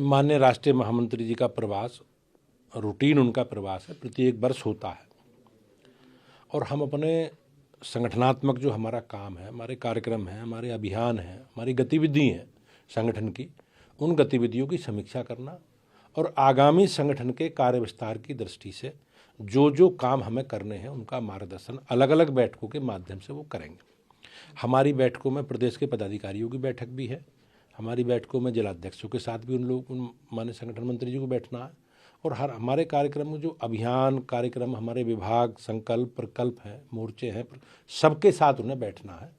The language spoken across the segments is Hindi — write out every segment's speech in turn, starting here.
माननीय राष्ट्रीय महामंत्री जी का प्रवास रूटीन उनका प्रवास है, प्रत्येक वर्ष होता है। और हम अपने संगठनात्मक जो हमारा काम है, हमारे कार्यक्रम हैं, हमारे अभियान हैं, हमारी गतिविधि हैं संगठन की, उन गतिविधियों की समीक्षा करना और आगामी संगठन के कार्य विस्तार की दृष्टि से जो जो काम हमें करने हैं उनका मार्गदर्शन अलग अलग बैठकों के माध्यम से वो करेंगे। हमारी बैठकों में प्रदेश के पदाधिकारियों की बैठक भी है, हमारी बैठकों में जिलाध्यक्षों के साथ भी उन माननीय संगठन मंत्री जी को बैठना है। और हमारे कार्यक्रम में जो अभियान कार्यक्रम, हमारे विभाग, संकल्प, प्रकल्प हैं, मोर्चे हैं, सबके साथ उन्हें बैठना है।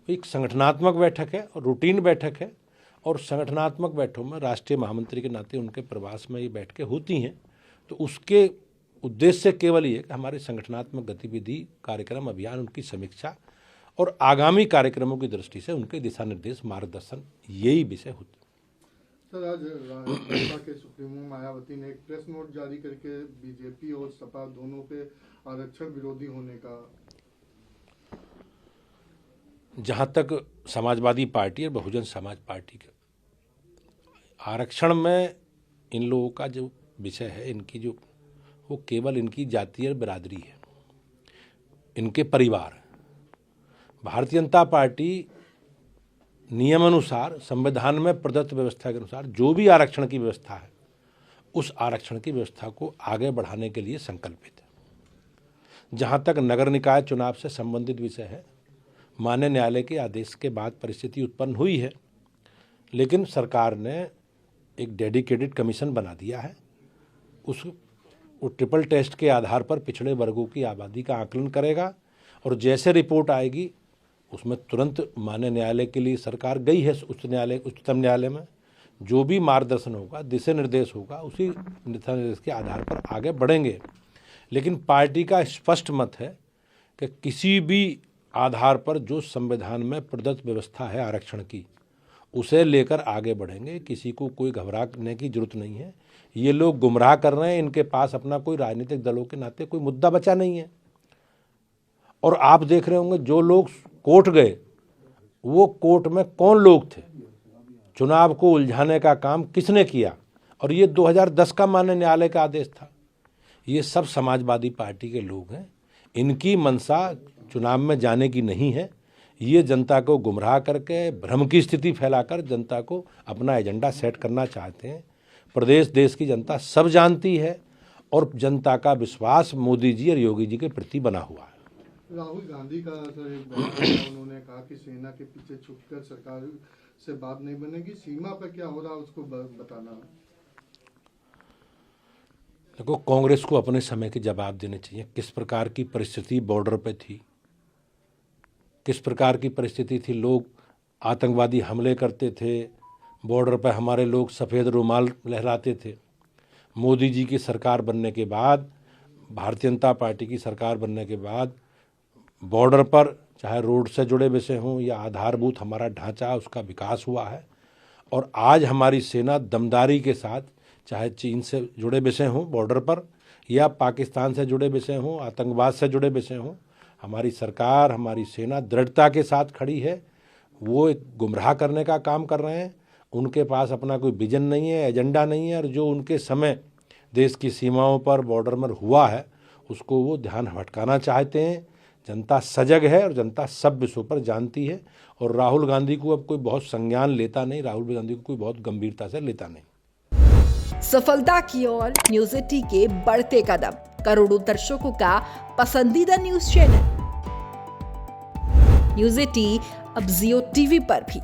एक संगठनात्मक बैठक है और रूटीन बैठक है। और संगठनात्मक बैठकों में राष्ट्रीय महामंत्री के नाते उनके प्रवास में ये बैठकें होती हैं, तो उसके उद्देश्य केवल ये कि हमारे संगठनात्मक गतिविधि, कार्यक्रम, अभियान, उनकी समीक्षा और आगामी कार्यक्रमों की दृष्टि से उनके दिशा निर्देश, मार्गदर्शन, यही विषय होते हैं। सर, आज भाजपा के सुप्रीमो मायावती ने एक प्रेस नोट जारी करके बीजेपी और सपा दोनों पे आरक्षण विरोधी होने का, जहाँ तक समाजवादी पार्टी और बहुजन समाज पार्टी के आरक्षण में इन लोगों का जो विषय है, इनकी जो वो केवल इनकी जातीय बिरादरी है, इनके परिवार है। भारतीय जनता पार्टी नियमानुसार, संविधान में प्रदत्त व्यवस्था के अनुसार जो भी आरक्षण की व्यवस्था है, उस आरक्षण की व्यवस्था को आगे बढ़ाने के लिए संकल्पित है। जहाँ तक नगर निकाय चुनाव से संबंधित विषय है, माननीय न्यायालय के आदेश के बाद परिस्थिति उत्पन्न हुई है, लेकिन सरकार ने एक डेडिकेटेड कमीशन बना दिया है। वो ट्रिपल टेस्ट के आधार पर पिछड़े वर्गों की आबादी का आकलन करेगा और जैसे रिपोर्ट आएगी उसमें तुरंत माननीय न्यायालय के लिए सरकार गई है, उच्चतम न्यायालय में जो भी मार्गदर्शन होगा, दिशा निर्देश होगा, उसी दिशा निर्देश के आधार पर आगे बढ़ेंगे। लेकिन पार्टी का स्पष्ट मत है कि किसी भी आधार पर जो संविधान में प्रदत्त व्यवस्था है आरक्षण की, उसे लेकर आगे बढ़ेंगे। किसी को कोई घबराने की जरूरत नहीं है। ये लोग गुमराह कर रहे हैं, इनके पास अपना कोई राजनीतिक दलों के नाते कोई मुद्दा बचा नहीं है। और आप देख रहे होंगे जो लोग कोर्ट गए, वो कोर्ट में कौन लोग थे, चुनाव को उलझाने का काम किसने किया, और ये 2010 का माननीय न्यायालय का आदेश था। ये सब समाजवादी पार्टी के लोग हैं। इनकी मंशा चुनाव में जाने की नहीं है। ये जनता को गुमराह करके, भ्रम की स्थिति फैलाकर जनता को अपना एजेंडा सेट करना चाहते हैं। प्रदेश, देश की जनता सब जानती है और जनता का विश्वास मोदी जी और योगी जी के प्रति बना हुआ है। राहुल गांधी का सर एक बयान था, उन्होंने कहा कि सेना के पीछे छुपकर सरकार से बात नहीं बनेगी, सीमा पर क्या हो रहा है उसको बताना। देखो, कांग्रेस को अपने समय के जवाब देने चाहिए। किस प्रकार की परिस्थिति बॉर्डर पे थी, किस प्रकार की परिस्थिति थी, लोग आतंकवादी हमले करते थे, बॉर्डर पर हमारे लोग सफ़ेद रुमाल लहराते थे। मोदी जी की सरकार बनने के बाद, भारतीय जनता पार्टी की सरकार बनने के बाद बॉर्डर पर चाहे रोड से जुड़े विषय हों या आधारभूत हमारा ढांचा, उसका विकास हुआ है। और आज हमारी सेना दमदारी के साथ, चाहे चीन से जुड़े विषय हों बॉर्डर पर या पाकिस्तान से जुड़े विषय हों, आतंकवाद से जुड़े विषय हों, हमारी सरकार, हमारी सेना दृढ़ता के साथ खड़ी है। वो एक गुमराह करने का काम कर रहे हैं। उनके पास अपना कोई विजन नहीं है, एजेंडा नहीं है, और जो उनके समय देश की सीमाओं पर बॉर्डर में हुआ है उसको वो ध्यान भटकाना चाहते हैं। जनता सजग है और जनता सब विषयों पर जानती है। और राहुल गांधी को अब कोई बहुत संज्ञान लेता नहीं, राहुल गांधी को कोई बहुत गंभीरता से लेता नहीं। सफलता की ओर न्यूज 80 के बढ़ते कदम, करोड़ों दर्शकों का पसंदीदा न्यूज चैनल न्यूज 80 अब जियो टीवी पर भी।